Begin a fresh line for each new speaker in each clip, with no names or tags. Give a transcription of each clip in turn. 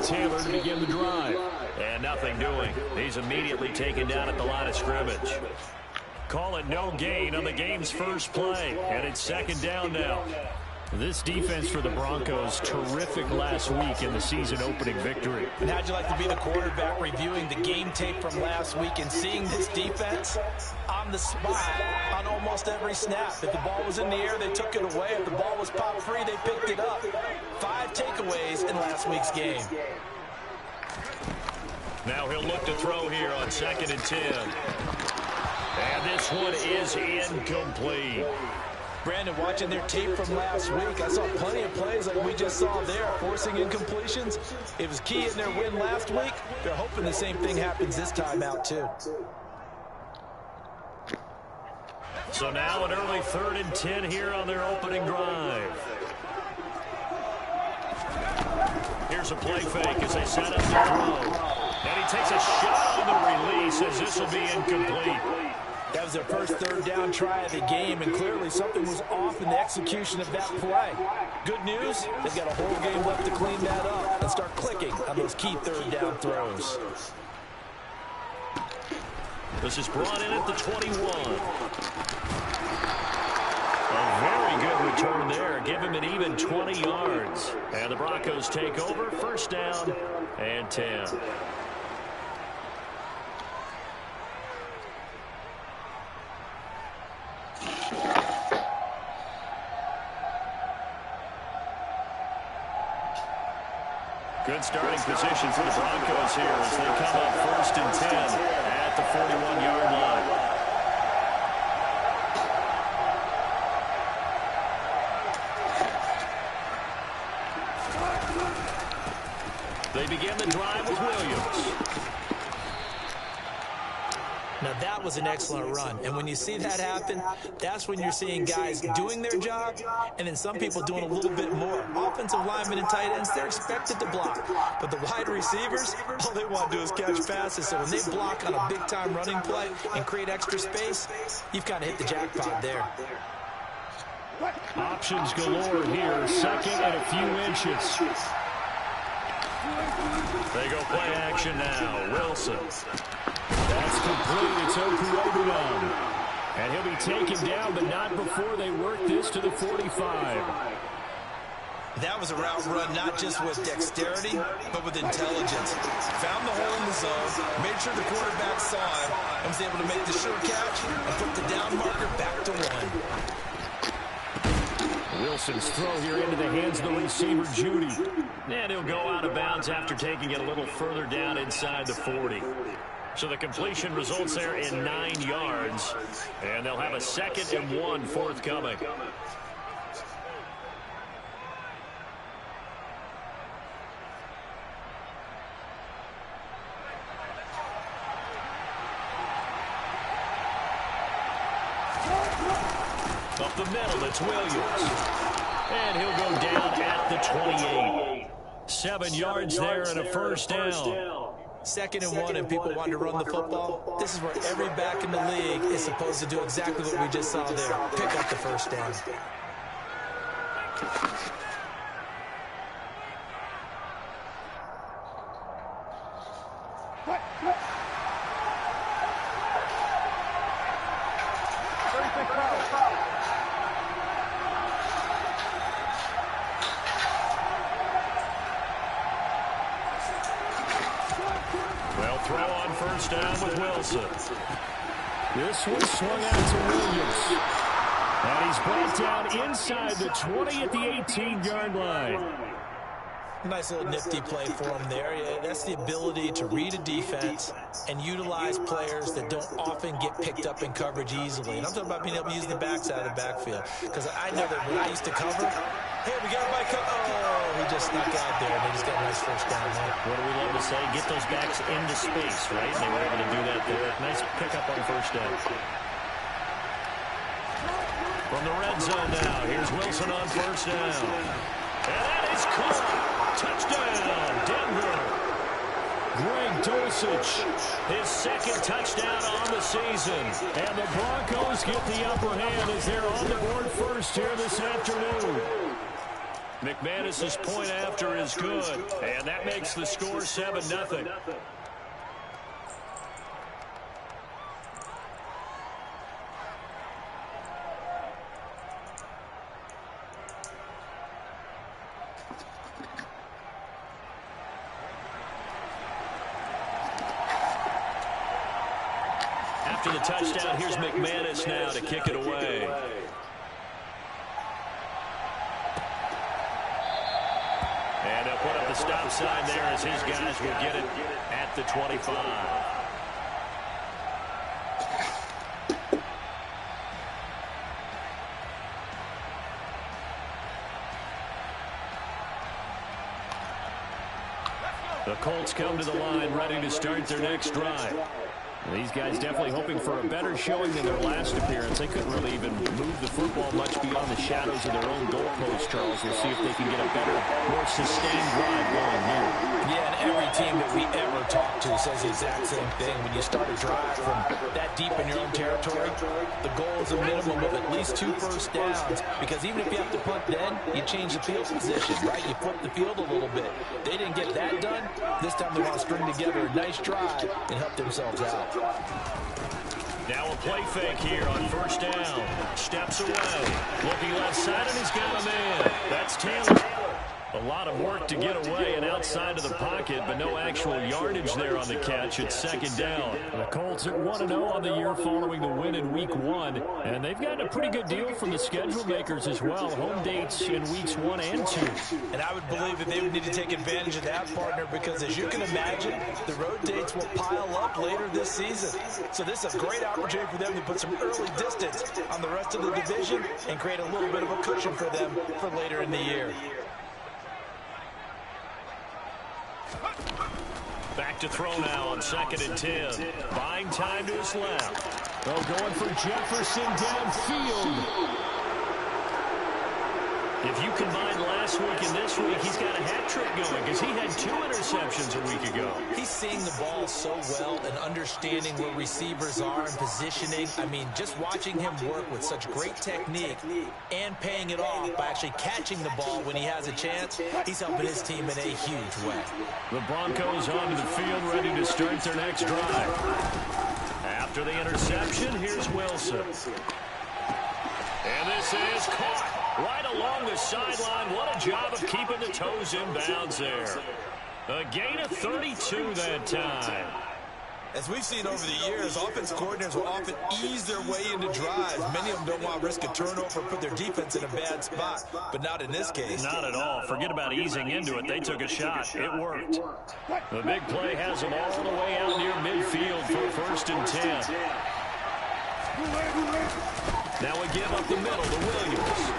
Taylor to begin the drive. And nothing doing. He's immediately taken down at the line of scrimmage. Call it no gain on the game's first play. And it's second down now. This defense for the Broncos, terrific last week in the season-opening victory.
And how'd you like to be the quarterback reviewing the game tape from last week and seeing this defense on the spot on almost every snap? If the ball was in the air, they took it away. If the ball was popped free, they picked it up. 5 takeaways in last week's game.
Now he'll look to throw here on 2nd and 10. And this one is incomplete.
Brandon, watching their tape from last week, I saw plenty of plays like we just saw there, forcing incompletions. It was key in their win last week. They're hoping the same thing happens this time out, too.
So now an early 3rd and 10 here on their opening drive. Here's a play fake as they set up the throw. And he takes a shot on the release as this will be incomplete.
That was their first 3rd down try of the game, and clearly something was off in the execution of that play. Good news, they've got a whole game left to clean that up and start clicking on those key 3rd down throws.
This is brought in at the 21. A very good return there. Give him an even 20 yards. And the Broncos take over, 1st down and 10. Good starting position for the Broncos here as they come up 1st and 10 at the 41-yard line. They begin the drive with Williams.
Now, that was an excellent run. And when you see that happen, that's when you're seeing guys doing their job and then some people doing a little bit more. Offensive linemen and tight ends, they're expected to block. But the wide receivers, all they want to do is catch passes. So when they block on a big-time running play and create extra space, you've kind of hit the jackpot there.
Options galore here. 2nd and a few inches. They go play action now. Wilson. That's complete. It's Okuobuon. And he'll be taken down, but not before they work this to the 45.
That was a route run not just with dexterity, but with intelligence. Found the hole in the zone, made sure the quarterback saw it, and was able to make the sure catch and put the down marker back to 1.
Wilson's throw here into the hands of the receiver, Judy. And he'll go out of bounds after taking it a little further down inside the 40. So the completion results there in 9 yards. And they'll have a 2nd and 1 forthcoming. Up the middle, it's Williams. And he'll go down at the 28. 7 yards there and a 1st down.
2nd and 1 and people want to run the football. This is where every back in the league is supposed to do exactly what we just saw there. Pick up the 1st down.
Throw on 1st down with Wilson. This one swung out to Williams. And he's brought down inside the 20 at the 18-yard line.
Nice little nifty play for him there. Yeah, that's the ability to read a defense and utilize players that don't often get picked up in coverage easily. And I'm talking about being able to use the backside of the backfield. Because I know that when I used to cover, hey, we got my cover. Oh, he just snuck out there, and they just got a nice 1st down there.
What do we love to say? Get those backs into space, right? And they were able to do that there. Nice pickup on 1st down. From the red zone now, here's Wilson on 1st down. And that is caught. Touchdown, Denver. Greg Dulcich, his 2nd touchdown on the season. And the Broncos get the upper hand as they're on the board first here this afternoon. McManus's point after is good, and that makes the score 7-0. After the touchdown, here's McManus now to kick it away. And he'll put up the stop sign there as his guys will get it at the 25. The Colts come to the line ready to start their next drive. These guys definitely hoping for a better showing than their last appearance. They couldn't really even move the football much beyond the shadows of their own goalpost, Charles. We'll see if they can get a better, more sustained drive going here.
Yeah, and every team that we ever talk to says the exact same thing. When you start a drive from that deep in your own territory, the goal is a minimum of at least 2 first downs. Because even if you have to punt then, you change the field position, right? You flip the field a little bit. They didn't get that done. This time they want to string together a nice drive and help themselves out.
Now a play fake here on first down. Steps away. Looking left side, and he's got a man. That's Taylor. A lot of work to get away and outside of the pocket, but no actual yardage there on the catch. It's second down. The Colts at 1-0 on the year following the win in Week 1. And they've gotten a pretty good deal from the schedule makers as well. Home dates in Weeks 1 and 2.
And I would believe that they would need to take advantage of that, partner, because as you can imagine, the road dates will pile up later this season. So this is a great opportunity for them to put some early distance on the rest of the division and create a little bit of a cushion for them for later in the year.
Back to throw now on 2nd and 10. Buying time to his left. Going for Jefferson downfield. If you combine last week and this week, he's got a hat trick going because he had 2 interceptions a week ago.
He's seeing the ball so well and understanding where receivers are and positioning. I mean, just watching him work with such great technique and paying it off by actually catching the ball when he has a chance, he's helping his team in a huge way.
The Broncos onto the field ready to start their next drive. After the interception, here's Wilson. And this is caught right along the sideline. What a job of keeping the toes in bounds there. A gain of 32 that time.
As we've seen over the years, offensive coordinators will often ease their way into drives. Many of them don't want to risk a turnover or put their defense in a bad spot, but not in this case.
Not at all. Forget about easing into it. They took a shot. It worked. The big play has them all the way out near midfield for 1st and 10. Now we give up the middle to Williams.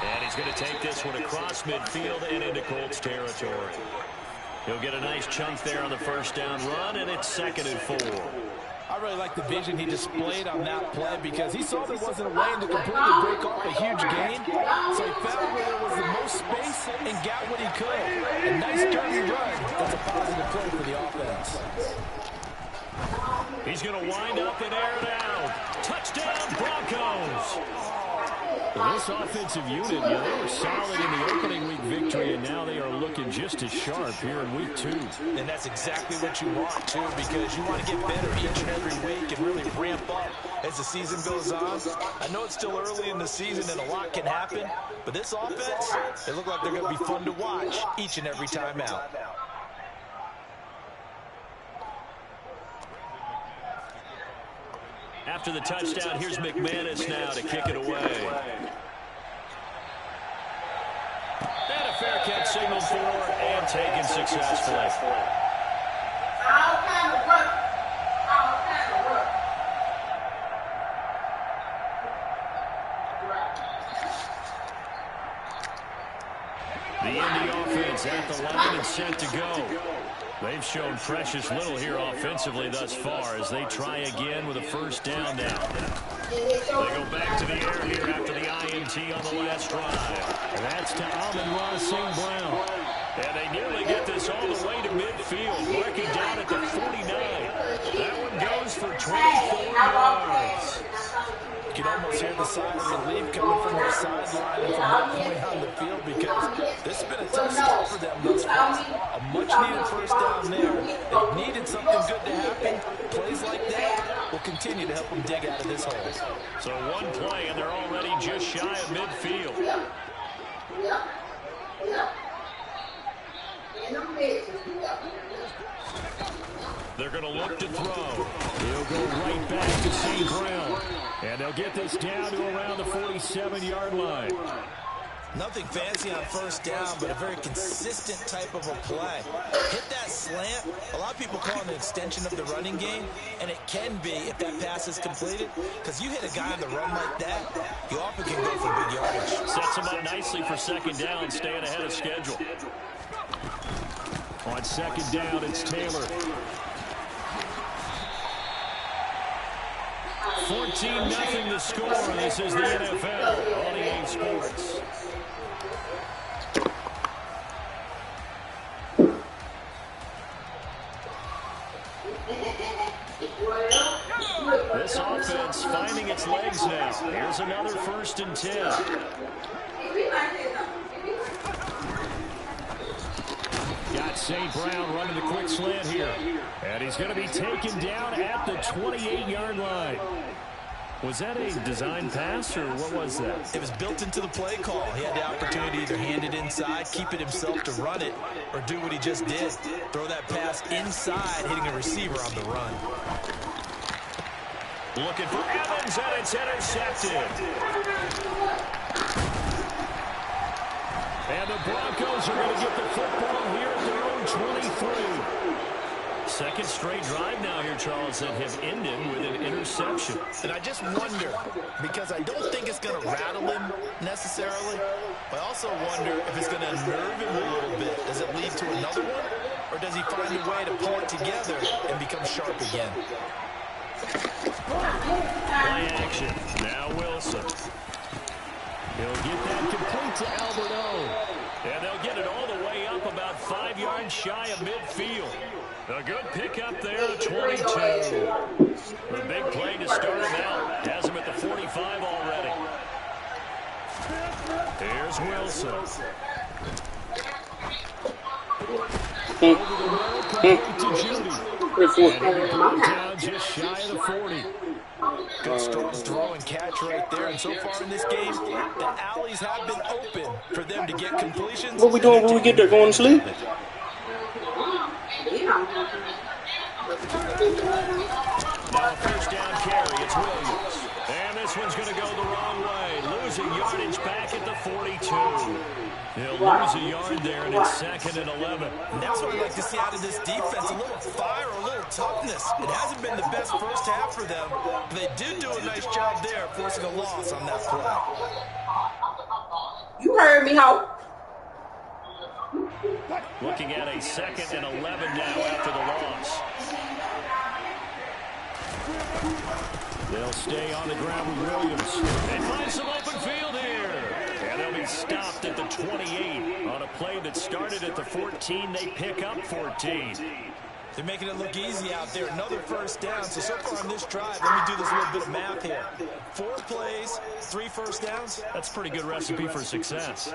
And he's going to take this one across midfield and into Colts territory. He'll get a nice chunk there on the first down run, and it's 2nd and 4.
I really like the vision he displayed on that play because he saw there wasn't a lane to completely break off a huge gain. So he found where there was the most space and got what he could. A nice dirty run. That's a positive play for the offense.
He's going to wind up and air it out. Touchdown, Broncos. This offensive unit, they were solid in the opening week victory, and now they are looking just as sharp here in Week 2.
And that's exactly what you want, too, because you want to get better each and every week and really ramp up as the season goes on. I know it's still early in the season and a lot can happen, but this offense, they look like they're going to be fun to watch each and every time out.
After the touchdown, here's McManus now to kick it away. And a fair catch signaled for and taken successfully. The Indy offense at the line and set to go. They've shown precious little here offensively thus far as they try again with a first down now. They go back to the air here after the INT on the last drive. And that's to Amon-Ra St. Brown. And they nearly get this all the way to midfield, working down at the 49. That one goes for 24 yards.
can almost hear the sigh of relief coming from their sideline and from that point on the field, because this has been a tough start for them thus far. A much-needed first down there. They needed something good to happen. Plays like that will continue to help them dig out of this hole.
So one play, and they're already just shy of midfield. They're going to look to throw. He'll go right back to St. Brown. And they'll get this down to around the 47-yard line.
Nothing fancy on first down, but a very consistent type of a play. Hit that slant. A lot of people call it an extension of the running game, and it can be if that pass is completed, because you hit a guy on the run like that, you often can go for big yardage.
Sets him up nicely for second down, staying ahead of schedule. On second down, it's Taylor. 14-0 the score. This is the NFL on EA Sports. This offense finding its legs now. Here's another 1st and 10. Got St. Brown running the quick slant here. And he's going to be taken down at the 28-yard line. Was that a design pass, or what was that?
It was built into the play call. He had the opportunity to either hand it inside, keep it himself to run it, or do what he just did. Throw that pass inside, hitting a receiver on the run.
Looking for Evans, and it's intercepted. And the Broncos are going to get the football here at their own 23. Second straight drive now here, Charles, that have ended with an interception.
And I just wonder, because I don't think it's going to rattle him necessarily, but I also wonder if it's going to unnerve him a little bit. Does it lead to another one, or does he find a way to pull it together and become sharp again?
Play action. Now Wilson. He'll get that complete to Alberto. And they'll get it all the way up about 5 yards shy of midfield. A good pickup there at 22. The big play to start him out. Has him at the 45 already. Here's Wilson. Over the middle, complete to Judy. And he'll bring down just shy of the 40.
Good strong throw and catch right there. And so far in this game, the alleys have been open for them to get completions.
What we doing when we get there? Going to sleep?
Now a first down carry. It's Williams. And this one's going to go the wrong way. Losing yardage back at the 42. He'll lose a yard there, and it's 2nd and 11.
And that's what I'd like to see out of this defense, a little fire, a little toughness. It hasn't been the best first half for them, but they did do a nice job there, forcing a loss on that play.
You heard me, Ho.
Looking at a 2nd and 11 now after the loss. They'll stay on the ground with Williams. They find some open field here. And they'll be stopped at the 28 on a play that started at the 14. They pick up 14.
They're making it look easy out there. Another first down. So far on this drive, let me do this little bit of math here. 4 plays, 3 first downs.
That's a pretty good recipe for success.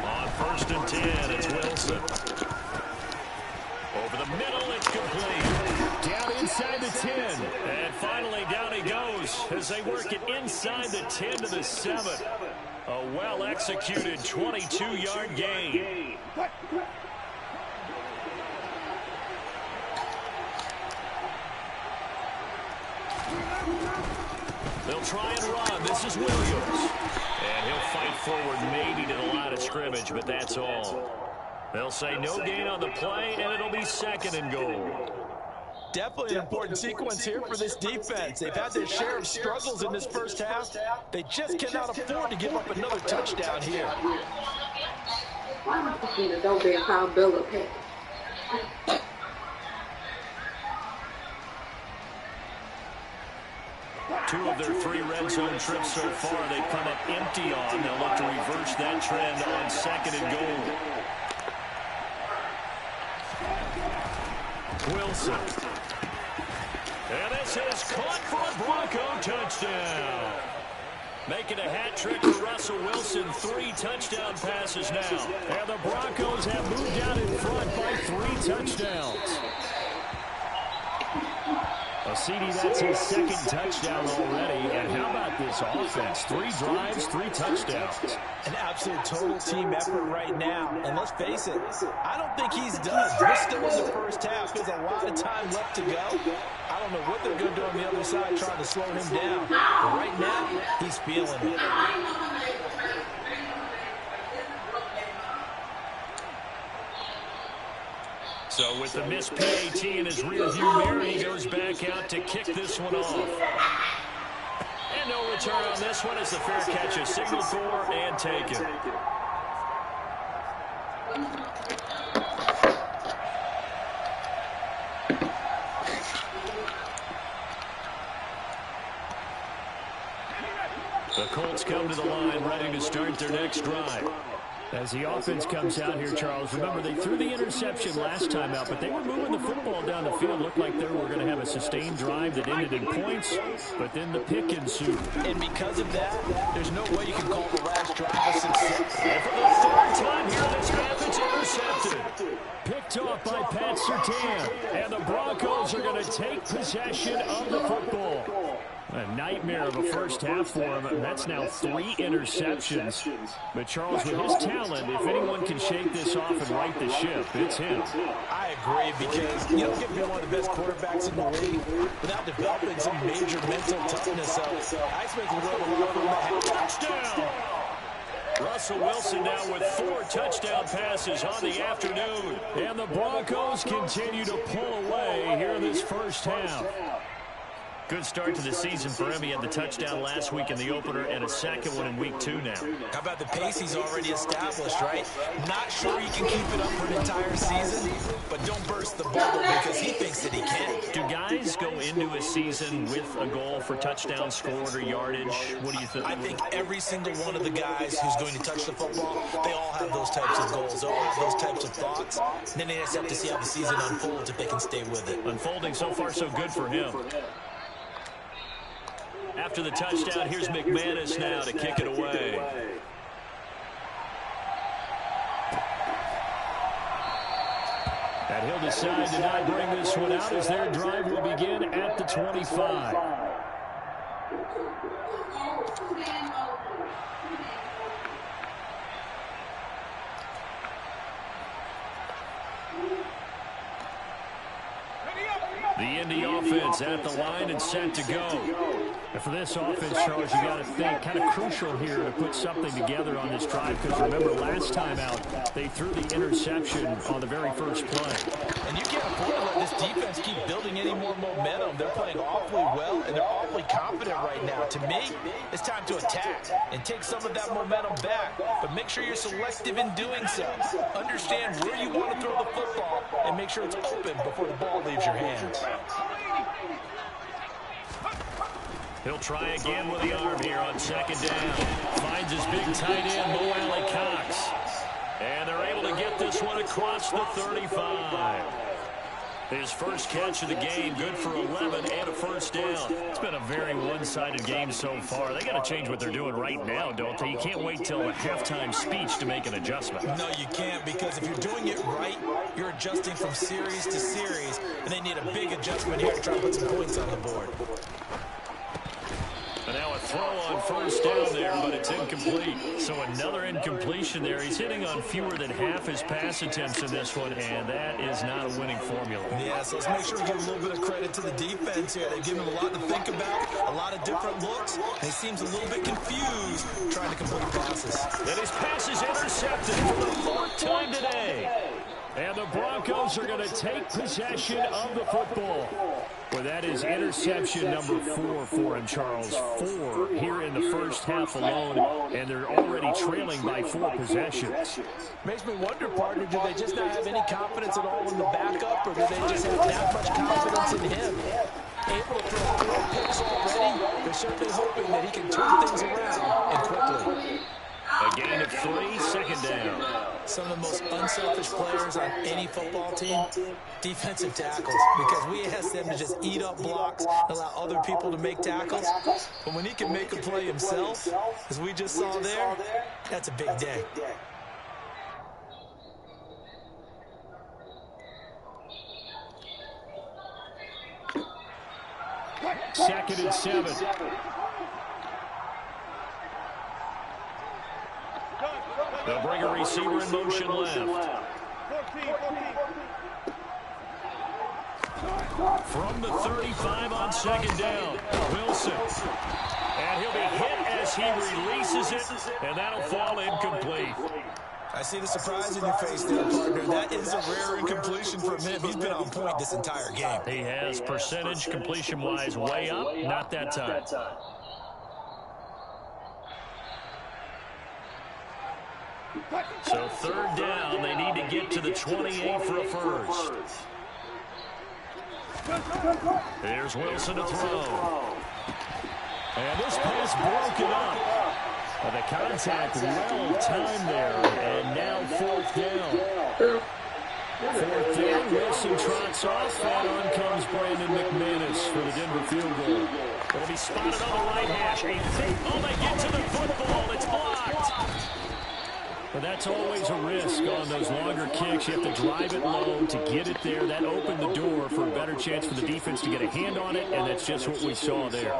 On 1st and 10, it's Wilson. Over the middle, it's complete. Down inside the 10. And finally, down he goes as they work it inside the 10 to the 7. A well-executed 22-yard gain. They'll try and run. This is Williams. And he'll fight forward maybe to the line of scrimmage, but that's all. They'll say no gain on the play, and it'll be 2nd and goal.
Definitely an important sequence here for this defense. They've had their share of struggles in this first half. They just cannot afford to give up another touchdown here.
Don't be how Bill up here.
2 of their 3 red zone trips so far, they've come up empty on. They'll look to reverse that trend on 2nd and goal. Wilson. And this is caught for a Bronco touchdown. Making a hat trick for Russell Wilson. 3 touchdown passes now. And the Broncos have moved out in front by 3 touchdowns. Well, CD, that's his 2nd touchdown already. And how about this offense? 3 drives, 3 touchdowns.
An absolute total team effort right now. And let's face it, I don't think he's done. We're still in the first half. There's a lot of time left to go. I don't know what they're going to do on the other side trying to slow him down. But right now, he's feeling it.
So with the missed PAT in his rearview mirror, he goes back out to kick this one off. And no return on this one as the fair catch is signaled for and taken. The Colts come to the line ready to start their next drive. As the offense comes out here, Charles, remember they threw the interception last time out, but they were moving the football down the field. Looked like they were going to have a sustained drive that ended in points, but then the pick ensued.
And because of that, there's no way you can call the last drive a success.
And for the 3rd time here this half, it's intercepted. Picked off by Pat Surtain, and the Broncos are going to take possession of the football. A nightmare of a first half for him. That's now 3 interceptions. But Charles, with his talent, if anyone can shake this off and right the ship, it's him.
I agree, because you don't get to be one of the best quarterbacks in the league without developing some major mental toughness. So I expect him to go to the locker room and have
touchdown. Russell Wilson now with 4 touchdown passes on the afternoon. And the Broncos continue to pull away here in this first half. Good start to the season for him. He had the touchdown last week in the opener and a 2nd one in week 2 now.
How about the pace he's already established, right? Not sure he can keep it up for an entire season, but don't burst the bubble because he thinks that he can.
Do guys go into a season with a goal for touchdown scored or yardage? What do you think?
I think every single one of the guys who's going to touch the football, they all have those types of goals. They all have those types of thoughts. And then they just have to see how the season unfolds if they can stay with it.
Unfolding so far so good for him. After the touchdown, here's McManus now to kick it away. And he'll decide to not bring this one out as their drive will begin at the 25. The Indy offense at the line and set to go. And for this offense, Charles, you got to think kind of crucial here to put something together on this drive, because remember last time out they threw the interception on the very first play.
And you can't afford to let this defense keep building any more momentum. They're playing awfully well, and they're awfully confident right now. To me, it's time to attack and take some of that momentum back, but make sure you're selective in doing so. Understand where you want to throw the football and make sure it's open before the ball leaves your hands.
He'll try again with the arm here on 2nd down. Finds his big tight end, Mo Alley-Cox. And they're able to get this one across the 35. His first catch of the game, good for 11 and a first down. It's been a very one-sided game so far. They got to change what they're doing right now, don't they? You can't wait till the halftime speech to make an adjustment.
No, you can't, because if you're doing it right, you're adjusting from series to series, and they need a big adjustment here to try to put some points on the board.
And now a throw on first down there, but it's incomplete. So another incompletion there. He's hitting on fewer than half his pass attempts in this one, and that is not a winning formula.
Yeah, so let's make sure we give a little bit of credit to the defense here. They've given him a lot to think about, a lot of different looks, and he seems a little bit confused trying to complete passes.
And his pass is intercepted for the 4th time today. And the Broncos are going to take possession of the football. Well, that is interception number 4 for him, Charles. 4 here in the first half alone, and they're already trailing by 4 possessions.
Makes me wonder, partner, do they just not have any confidence at all in the backup, or do they just have that much confidence in him? Able to throw 4 picks already? showing that he can turn things around and quickly.
A gain of 3, second down.
Some of the most unselfish players on any football team, defensive tackles, because we ask them to just eat up blocks and allow other people to make tackles. But when he can make a play himself, as we just saw there, that's a big day.
Second and 7. They'll bring a receiver in motion left. From the 35 on second down, Wilson. And he'll be hit as he releases it, and that'll fall incomplete.
I see the surprise in your face there, partner. That is a rare incompletion from him. He's been on point this entire game.
He has percentage completion-wise way up, not that time. So third down, they need to get to the 28 for a first. Here's Wilson to throw. And this pass broken up. The contact well-timed there, and now fourth down. Fourth down, Wilson trots off, and on comes Brandon McManus for the Denver field goal. It'll be spotted on the right hash. They get to the football. It's blocked. But that's always a risk on those longer kicks. You have to drive it low to get it there. That opened the door for a better chance for the defense to get a hand on it, and that's just what we saw there.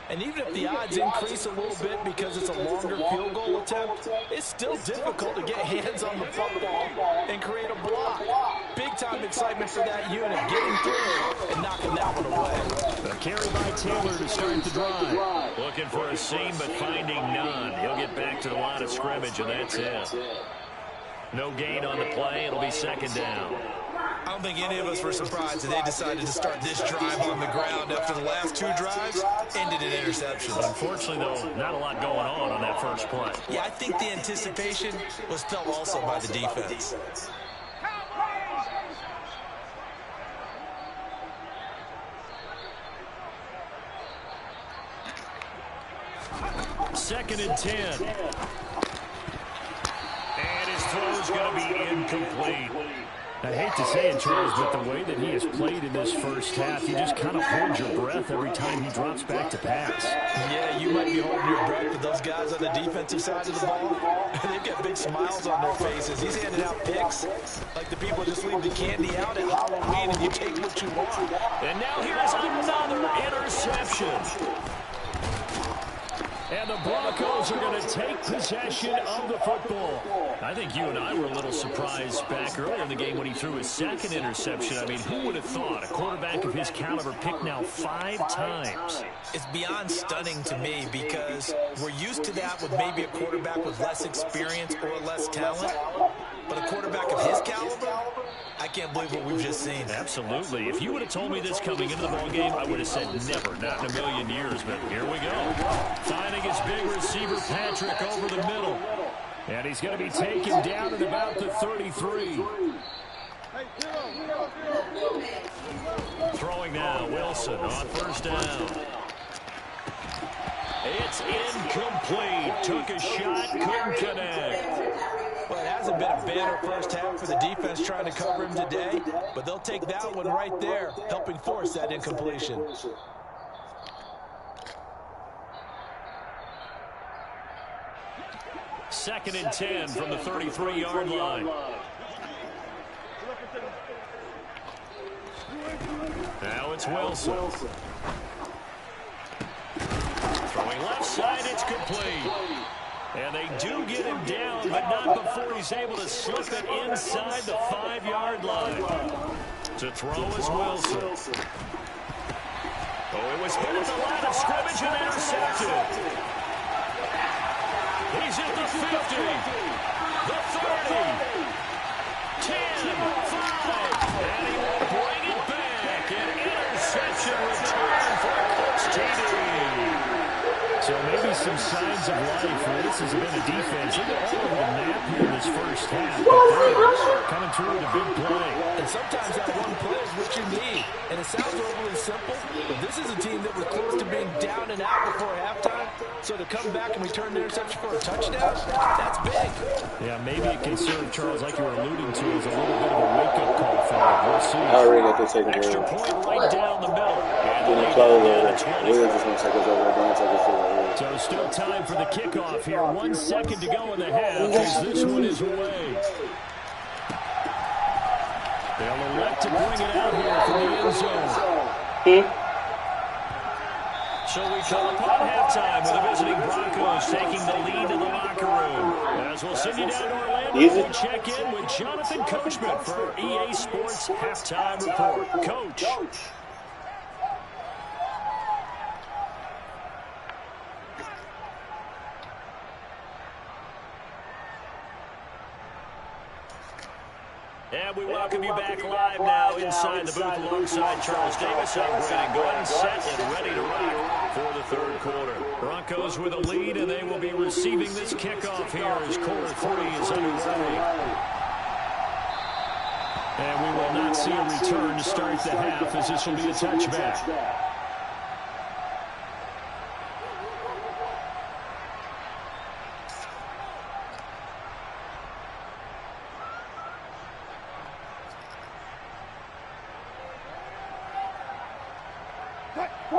And even if the odds increase a little bit because it's a longer field goal attempt, it's still difficult to get hands on the football and create a block. Big-time excitement for that unit, getting through and knocking that one away.
A carry by Taylor to start the drive. Looking for a seam, but finding none. He'll get back to the line of scrimmage, and that's it. No gain on the play. It'll be second down.
I don't think any of us were surprised that they decided to start this drive on the ground after the last two drives ended in interceptions.
Unfortunately, though, not a lot going on that first play.
Yeah, I think the anticipation was felt also by the defense.
Second and 10. And his throw's going to be incomplete. I hate to say it, Charles, but the way that he has played in this first half, you just kind of hold your breath every time he drops back to pass.
Yeah, you might be holding your breath, but those guys on the defensive side of the ball, they've got big smiles on their faces. He's handing out picks like the people just leave the candy out at Halloween and you take what you want.
And now here's another interception. And the Broncos are going to take possession of the football. I think you and I were a little surprised back earlier in the game when he threw his second interception. I mean, who would have thought a quarterback of his caliber picked now 5 times?
It's beyond stunning to me because we're used to that with maybe a quarterback with less experience or less talent. But a quarterback of his caliber, I can't believe what we've just seen.
Absolutely. If you would have told me this coming into the ballgame, I would have said never, not in a million years. But here we go. Finding his big receiver, Patrick, over the middle. And he's going to be taken down at about the 33. Throwing now, Wilson on first down. It's incomplete. Took a shot, couldn't connect.
Well, it hasn't been a banner first half for the defense trying to cover him today, but they'll take that one right there, helping force that incompletion.
Second and 10 from the 33-yard line. Now it's Wilson. Throwing left side, it's complete. And they do get him down, but not before he's able to slip it inside the 5-yard line. To throw is Wilson. Oh, it was hit at the line of scrimmage and intercepted. He's at the 50, the 30, 10, 5, and he will bring it back. An interception return for Coach TD. So maybe some signs of life for this has been a defense. They've been all over the map here in this first half. Coming through with a big play.
And sometimes that one play is what you need. And it sounds overly simple, but this is a team that was close to being down and out before halftime. So to come back and return the interception for a touchdown, that's big.
Yeah, maybe it can serve, Charles, like you were alluding to, as a little bit of a wake-up call for them. We'll see.
I already got this taken care
Extra
of.
point right down the middle.
When you close over, we're just going to take us over. Don't take us over.
So still time for the kickoff here. 1 second to go in the half as this one is away. They'll elect to bring it out here from the end zone. So we come upon halftime with the visiting Broncos taking the lead in the locker room. As we'll send you down to Orlando, we check in with Jonathan Coachman for EA Sports Halftime Report. Coach. And we welcome you back live now inside the booth alongside Charles Davis. I'm Brandon Gordon, set and ready to rock for the third quarter. Broncos with a lead, and they will be receiving this kickoff here as quarter 3 is underway. And we will not see a return to start the half, as this will be a touchback.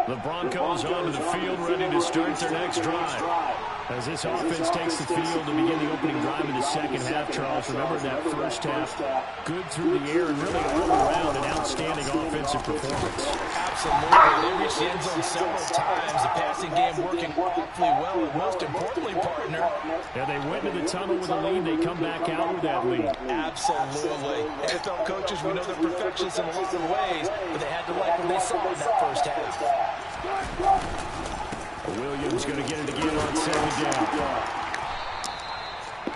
The Broncos onto the field, ready to start their next drive. As this offense takes the field to begin the opening drive of the second half, Charles, remember that first half, good through the air and really all around an outstanding offensive performance.
Absolutely. They reached the end zone several times. The passing game working awfully well, and most importantly, partner.
Yeah, they went to the tunnel with a lead. They come back out with that lead.
Absolutely. NFL coaches, we know they're perfectionists in a lot of ways, but they had to like what they saw in that first half.
Williams going to get it again on second down.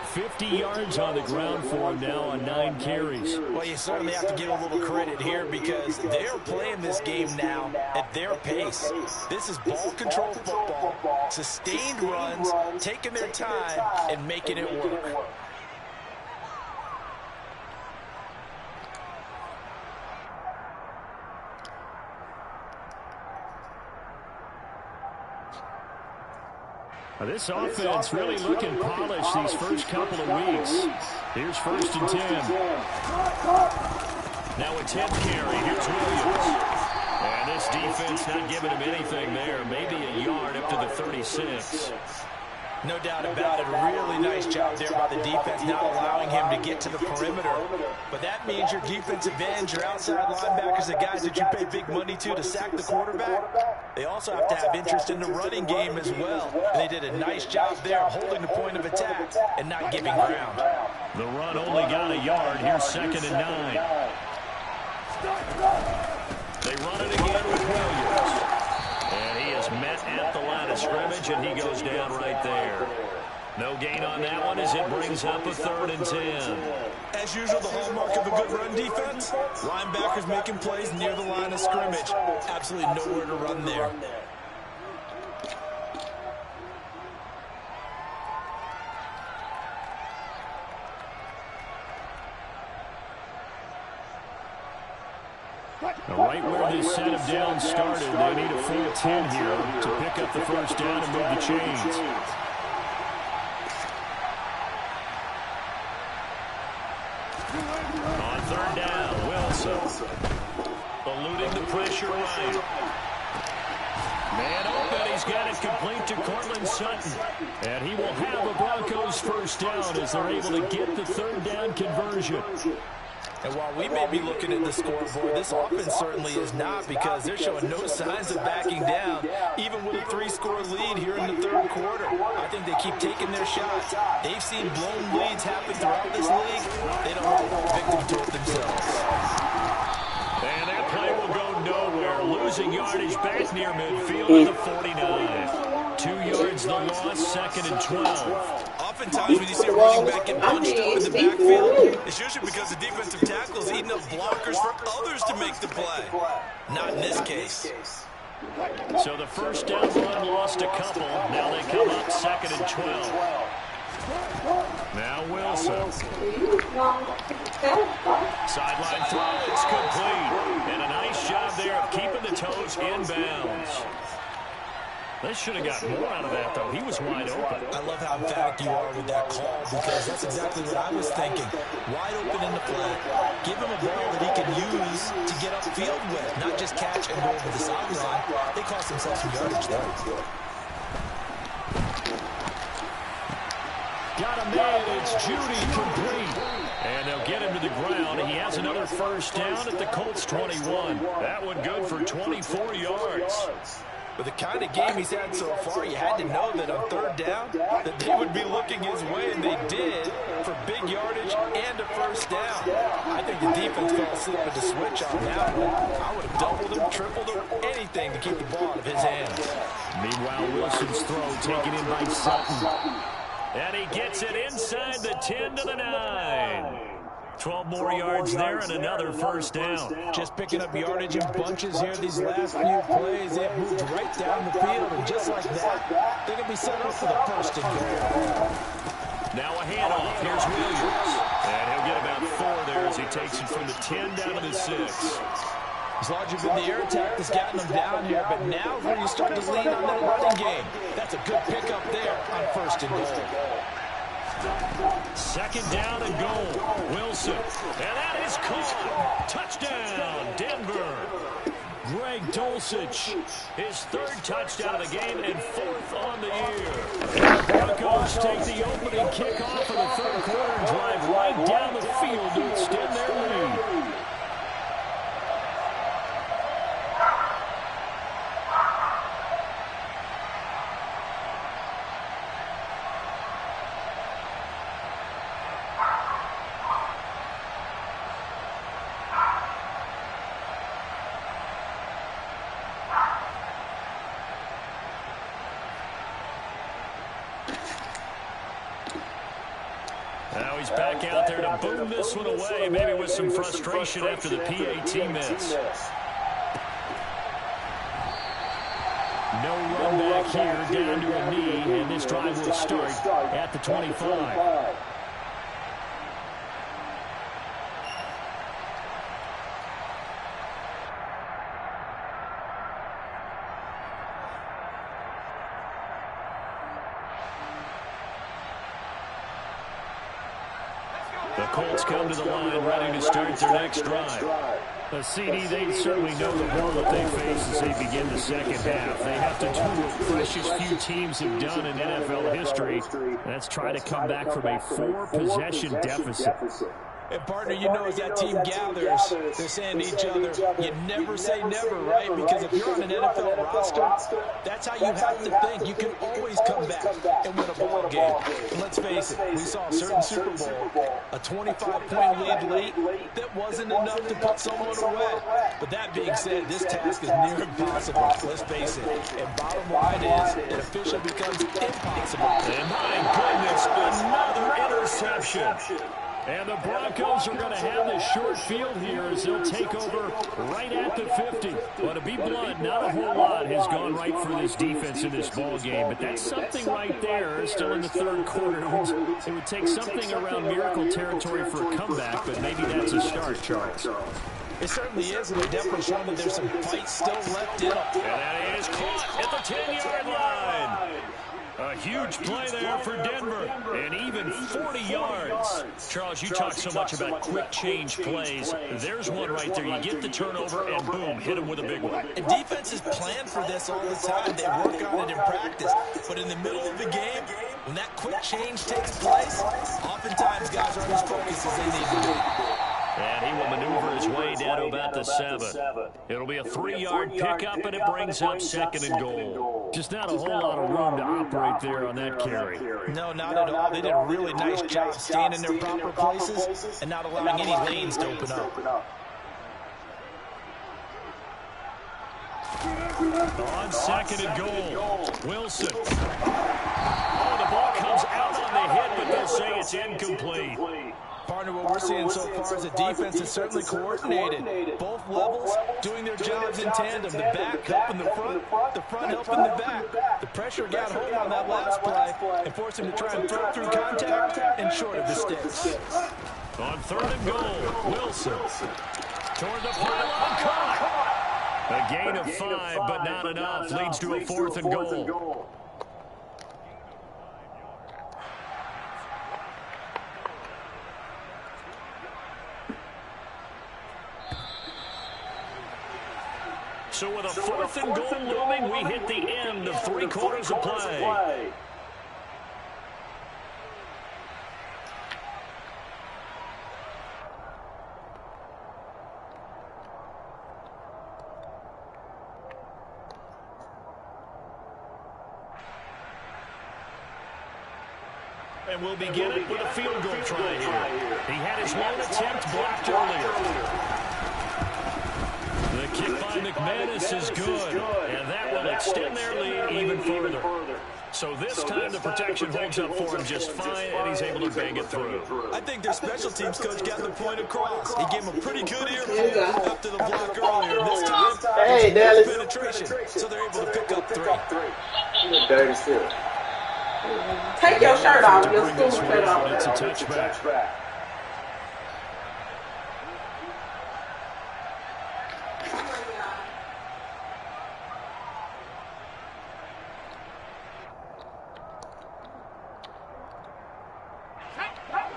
50 yards on the ground for him now on 9 carries.
Well, you certainly have to give a little credit here because they're playing this game now at their pace. This is ball control football, sustained runs, taking their time, and making it work.
This offense really looking polished these first couple of weeks. Here's 1st and 10. Now a 10th carry. Here's Williams. And this defense not giving him anything there. Maybe a yard up to the 36.
No doubt about it. A really nice job there by the defense, not allowing him to get to the perimeter. But that means your defensive ends, your outside linebackers, the guys that you pay big money to sack the quarterback, they also have to have interest in the running game as well. And they did a nice job there holding the point of attack and not giving ground.
The run only got a yard. Here's 2nd and 9. They run it again with Williams. And he is met at the line of scrimmage, and he goes down right there. No gain on that one as it brings up a 3rd and 10.
As usual, the hallmark of a good run defense, linebackers making plays near the line of scrimmage. Absolutely nowhere to run there.
Right where this set of downs started, they need a full 10 here to pick up the first down and move the chains. On 3rd down, Wilson eluding the pressure right. Man open, he's got it complete to Cortland Sutton. And he will have a Broncos first down as they're able to get the 3rd down conversion.
And while we may be looking at the scoreboard, this offense certainly is not, because they're showing no signs of backing down, even with a 3-score lead here in the 3rd quarter. I think they keep taking their shots. They've seen blown leads happen throughout this league. They don't want to victim to it themselves.
And that play will go nowhere. Losing yardage back near midfield at the 49. 2 yards the loss, 2nd and 12.
Oftentimes when you see a running back get bunched up in the backfield, it's usually because the defensive tackle is eating up blockers for others to make the play. Not in this case.
So the first down run lost a couple. Now they come up 2nd and 12. Now Wilson. Sideline throw. It's complete. And a nice job there of keeping the toes in bounds. They should have got more out of that, though. He was wide open.
I love how emphatic you are with that call because that's exactly what I was thinking. Wide open in the flat. Give him a ball that he can use to get upfield with, not just catch and go over the sideline. They cost themselves some yardage there.
Got a man. It's Judy complete. And they'll get him to the ground. He has another first down at the Colts 21. That one good for 24 yards.
With the kind of game he's had so far, you had to know that on 3rd down that they would be looking his way, and they did for big yardage and a first down. I think the defense fell asleep at the switch on that one. I would have doubled him, tripled him, anything to keep the ball out of his hands.
Meanwhile, Wilson's throw taken in by Sutton. And he gets it inside the 10 to the 9. 12 more yards there and another first down.
Just picking up yardage in bunches here these last few plays. They've moved right down the field, and just like that, they're going to be set up for the first and goal.
Now a handoff. Here's Williams. And he'll get about 4 there as he takes it from the 10 down to the 6.
As long as you've been the air attack that's gotten them down here, but now is where you start to lean on that running game. That's a good pickup there on 1st and goal.
2nd down and goal. Wilson. And that is caught. Touchdown, Denver. Greg Dulcich, his 3rd touchdown of the game and 4th on the year. The Broncos take the opening kickoff of the 3rd quarter and drive right down the field to extend their lead. Now he's back out there to boom this one away, maybe with some frustration after the PAT miss. No run back here, down to a knee, and this drive will start at the 25. The Colts come to the line, ready to start their next drive. CD, they certainly know the hole that they face as they begin the second half. They have to do what precious few teams have done in NFL history. That's try to come back from a 4-possession deficit.
And, partner, you know as that team gathers, they're saying to each other, you never say never, right? Because if you're on an NFL roster, that's how you have to think. You can always come back and win a ball game. And let's face it, we saw a certain Super Bowl, a 25-point lead late that wasn't enough to put someone away. But that being said, this task is near impossible. Let's face it. And bottom line is, it officially becomes impossible.
And my goodness, another interception. And the Broncos are going to have this short field here as they'll take over right at the 50. Well, to be blunt, not a whole lot has gone right for this defense in this ball game, but that's something right there still in the 3rd quarter. It would take something around miracle territory for a comeback, but maybe that's a start, Charles.
It certainly is, and they're definitely showing that there's some fight still left in them.
And that is caught at the 10-yard line. A huge play there for Denver, and even 40 yards. Charles, you talk so much about quick change plays. There's one right there. You get the turnover, and boom, hit him with a big one.
And defenses plan for this all the time. They work on it in practice. But in the middle of the game, when that quick change takes place, oftentimes guys aren't as focused as they need to be.
And he will maneuver his way down to about the 7. It'll be a 3-yard pickup, and it brings up 2nd and goal. Just not a whole lot of room to operate there on that carry.
No, not at all. They did a really nice job staying in their proper places and not allowing any lanes to open up.
On 2nd and goal, Wilson. Oh, the ball comes out on the hit, but they'll say it's incomplete.
Partner, what we're seeing so far is the defense is certainly coordinated. Both levels doing their jobs in tandem. The back helping the front helping the back. The pressure got home on that last play and forced him to try and throw through contact and short of the sticks.
On 3rd and goal, Wilson. Toward the pylon, caught. A gain of 5, but not enough. Leads to a 4th and goal. So with a 4th and goal looming, we hit the end of 3 quarters of play. And we'll begin it with a field goal try here. He had his lone attempt blocked earlier. The kick by McManus is good, and that will extend their lead even further. So this time the protection holds up for him just fine, and he's able to bang it through.
I think their special teams coach got the point across. He gave him a pretty good earful after the block earlier. And this time, there's penetration, so they're able to pick up 3.
Dirty still.
Take your shirt off. Your school shirt off.
It's a touchback.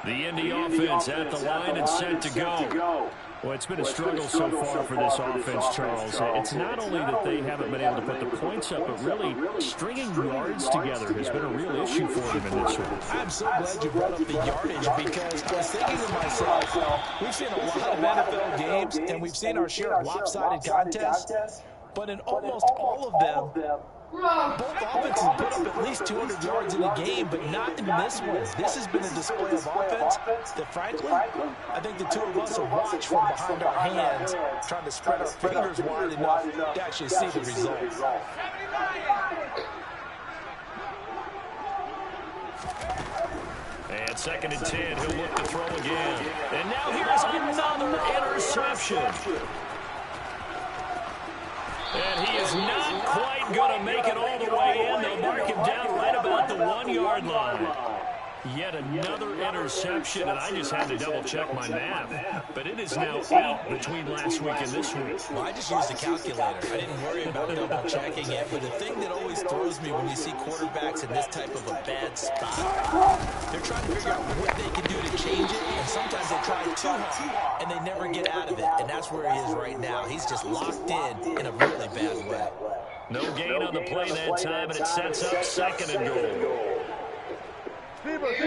The Indy offense at the line and set to go. Well, it's been a struggle so far for this offense, Charles. It's not only that they haven't been able to put the points up, but really stringing yards together has been a real issue for them in this one.
I'm so glad you brought up the yardage because I was thinking to myself, we've seen a lot of NFL games and we've seen our share of lopsided contests, but in almost all of them, both offenses put up at least 200 yards in a game, but not in this one. This has been a display of offense that, frankly, I think the two of us have watched from behind our hands, trying to spread our fingers wide enough to actually see the result.
And 2nd and 10, he'll look to throw again. And now here's another interception. And he is not quite going to make it all the way in. They'll mark him down right about the 1-yard line. Yet another interception, and I just had to double-check my math. But it is now 8 between last week and this week.
Well, I just used a calculator. I didn't worry about double-checking it. But the thing that always throws me when you see quarterbacks in this type of a bad spot, they're trying to figure out what they can do to change it. And sometimes they try too hard, and they never get out of it. And that's where he is right now. He's just locked in a really bad way.
No gain on the play that time, and it sets up 2nd and goal. Williams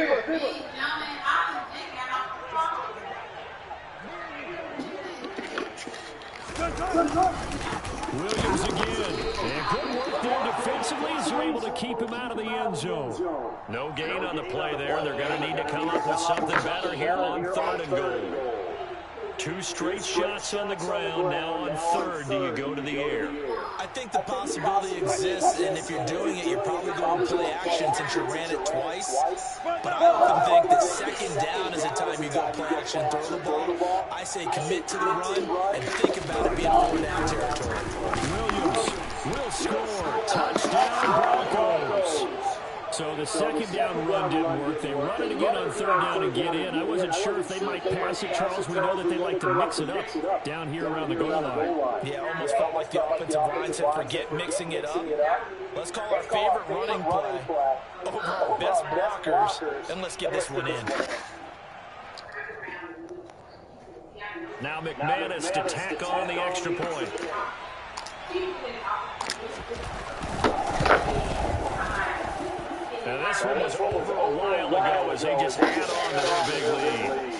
again. And good work there defensively as they're able to keep him out of the end zone. No gain on the play there. They're going to need to come up with something better here on 3rd and goal. 2 straight shots on the ground. Now on 3rd, do you go to the air?
I think the possibility exists, and if you're doing it, you're probably going to play action since you ran it twice. But I often think that 2nd down is the time you go play action and throw the ball. I say commit to the run and think about it being lower down territory.
Williams will score. Touchdown, Broncos. So the 2nd down run didn't work. They run it again on 3rd down and get in. I wasn't sure if they might pass it, Charles. We know that they like to mix it up down here around the goal line.
Yeah, almost felt like the offensive line said, forget mixing it up. Let's call our favorite running play over our best blockers, and let's get this one in.
Now McManus to tack on the extra point. Now this one was over a while ago as they just had on to their big lead.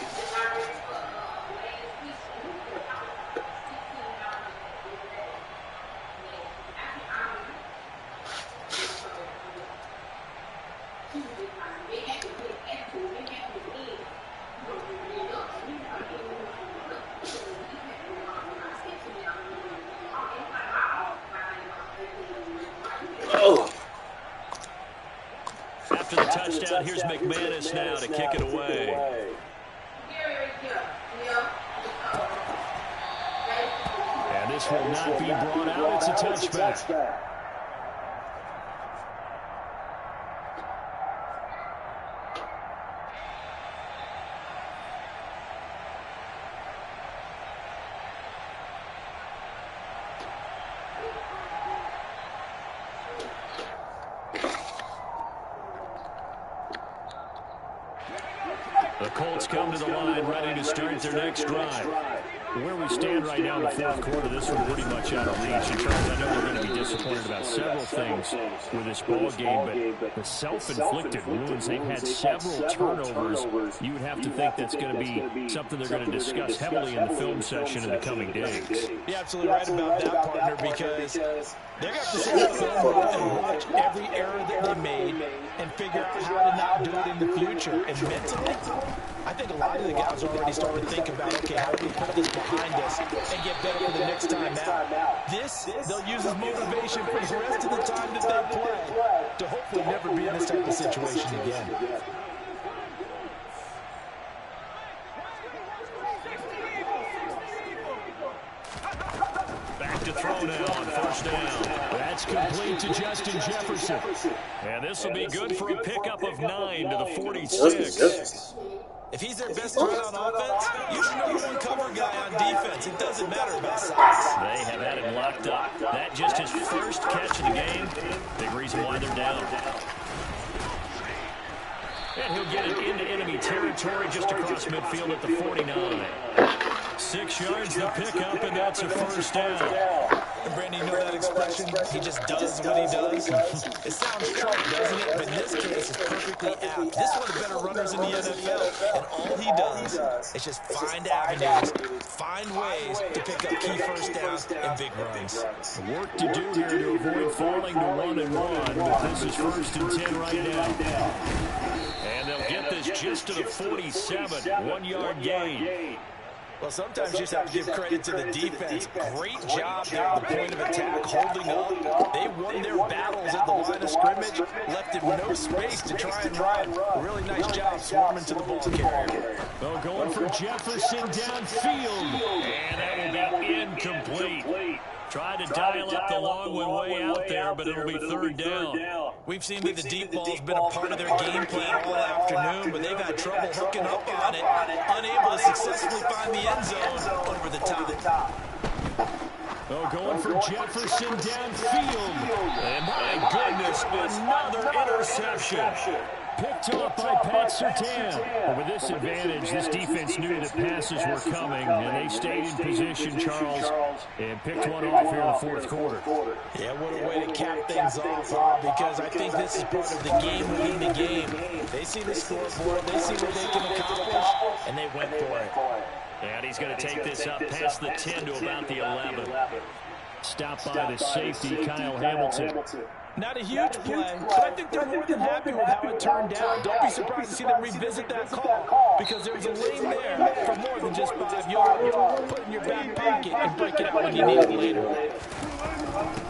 After the touchdown, here's McManus now to kick it away. This will not be brought out. It's a touchback. The Colts come to the line ready to start their next drive. Where we stand right now in the fourth quarter, this one's pretty much out of reach. And Charles, I know we're going to be disappointed about several things with this ball game, but the self-inflicted wounds, they've had several turnovers. You would have to think that's going to be something they're going to discuss heavily in the film session in the coming days.
You're absolutely right about that, partner, because they're going to have to sit down and watch every error that they made and figure out how to not do it in the future. And mentally, I think a lot of the guys are already starting to think about, okay, how do we put this behind us and get better for the next time out? This, they'll use as motivation for the rest of the time that they play to hopefully never be in this type of situation again.
Back to throw now on first down. That's complete to Justin Jefferson. And this will be good for a pickup of 9 to the 46.
If he's their best threat on offense, you should know one cover guy on defense. It doesn't matter about size.
They have had him locked up. That just his first catch of the game. Big reason why they're down. And he'll get it into enemy territory just across midfield at the 49. 6 yards the pickup, and that's a first down.
And Brandon, you know that expression? He just does what he does. It sounds trite, doesn't it? But in this case, it's perfectly apt. This is one of the better runners in the NFL, and all he does is just find avenues, find ways to pick up key first downs and big runs.
Work to do here to avoid falling to 1-1, but this is 1st and 10 right now. And they'll get this just to the 47, 1-yard gain.
Well, sometimes you just have to give credit to the defense. Great job there at the point of attack, holding up. They won their battles at the line of scrimmage, left him no space to try and run. Really nice job swarming to the ball carrier.
Well, going for Jefferson downfield, and that will be incomplete. Tried to dial up the long one way out there, but it'll be 3rd down.
We've seen that the deep ball's been a part of their game plan all afternoon, but they've had trouble hooking up on it, unable to successfully find the end zone over the top.
Oh, going for Jefferson downfield. And my goodness, another interception. Picked off by Pat Surtain. But with this advantage, this defense knew that passes were coming, and they stayed in position, Charles, and picked one off here in the 4th quarter.
Yeah, what a way to cap things off, Bob, because I think this is part of the game within the game. They see the scoreboard, they see what they can accomplish, and they went for it.
And he's going to take this up past the 10 to about the 11. Stopped by the safety, Kyle Hamilton.
Not a huge play, but I think they're more than happy with how it turned out. Don't be surprised to see them revisit that call, because there was a lane there for more than just 5 yards. Put it in your back pocket and break it out when you need it later.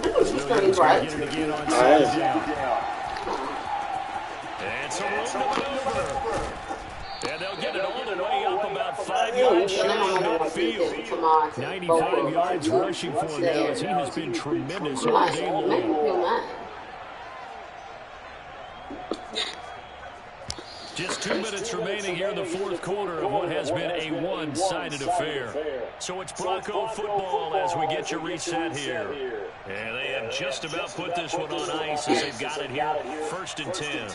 Get it again on second down. And so over. And they'll get it all the way up about 5 yards short of midfield. 95 yards rushing for him now, as he has been tremendous all day long. Just 2 minutes remaining here in the 4th quarter of what has been a one-sided affair. So it's Bronco football as we get your reset here. And they have just about put this one on ice as they've got it here, 1st and 10.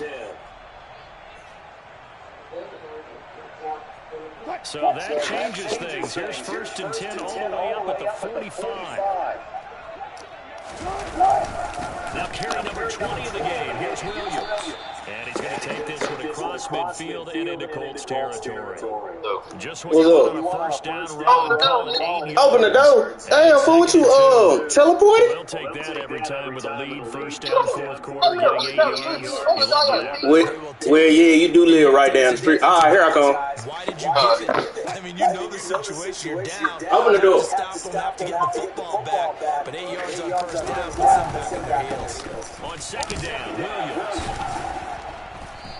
So that changes things. Here's 1st and 10 all the way up at the 45. Now carry number 20 of the game. Here's Williams. And he's going to take this one across midfield and into Colts territory. Just when you're on a 1st down run.
Open the door. Damn, fool, what you teleported?
We'll take that every time with a lead. 1st down, 4th quarter, getting 8 yards.
Well, yeah, you do live right down the street. All right, here I come.
Why did you give it? I mean, you know the situation. You're down.
Open the door.
Stop them, have to get the football back. But 8 yards on 1st down puts them back on their heels.
On 2nd down, Williams.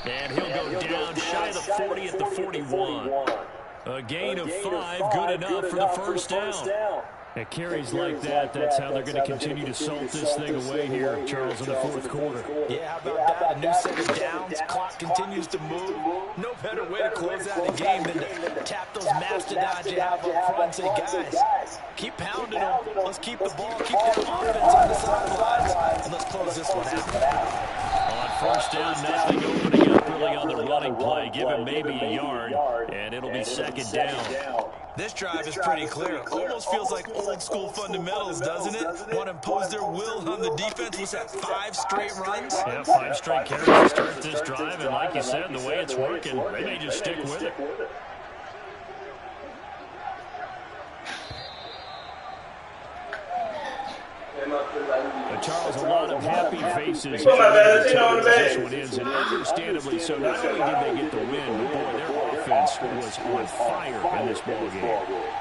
And he'll go down shy of the 40 at the 41. A gain of 5, good enough for the 1st down. At carries like that, that's how they're going to continue to salt this thing away here, Charles, in the fourth quarter.
Yeah, how about that? A new set of downs. Clock continues to move. No better way to close out a game than to tap those mastodons you have up front and say, guys, keep pounding them. Let's keep the ball, keep that offense on the sidelines, and let's close this one out.
On first down, nothing opening up really on the running play. Give him maybe a yard, and it'll be second down.
This drive is pretty clear. Almost feels like old school fundamentals, doesn't it? Want to impose their will on the defense. Was that 5 straight runs?
Yeah, 5 straight carries to start this drive, and like you said, the way it's working, they may just stick with it. Charles, a lot of happy faces as this one ends, and understandably so. Not only did they get the win, but boy, their offense was on fire in this ballgame.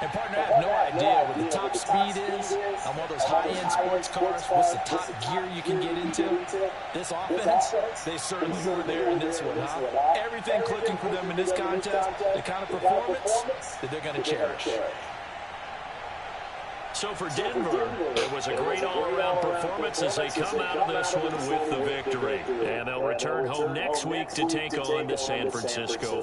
And partner, I have no idea what the top speed is on one of those high-end sports cars. What's the top gear you can get into? This offense, they certainly were there in this one, huh? Everything clicking for them in this contest, the kind of performance that they're going to cherish.
So for Denver, it was a great all-around performance as they come out of this one with the victory. And they'll return home next week to take on to San Francisco.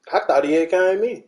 I thought he had came in.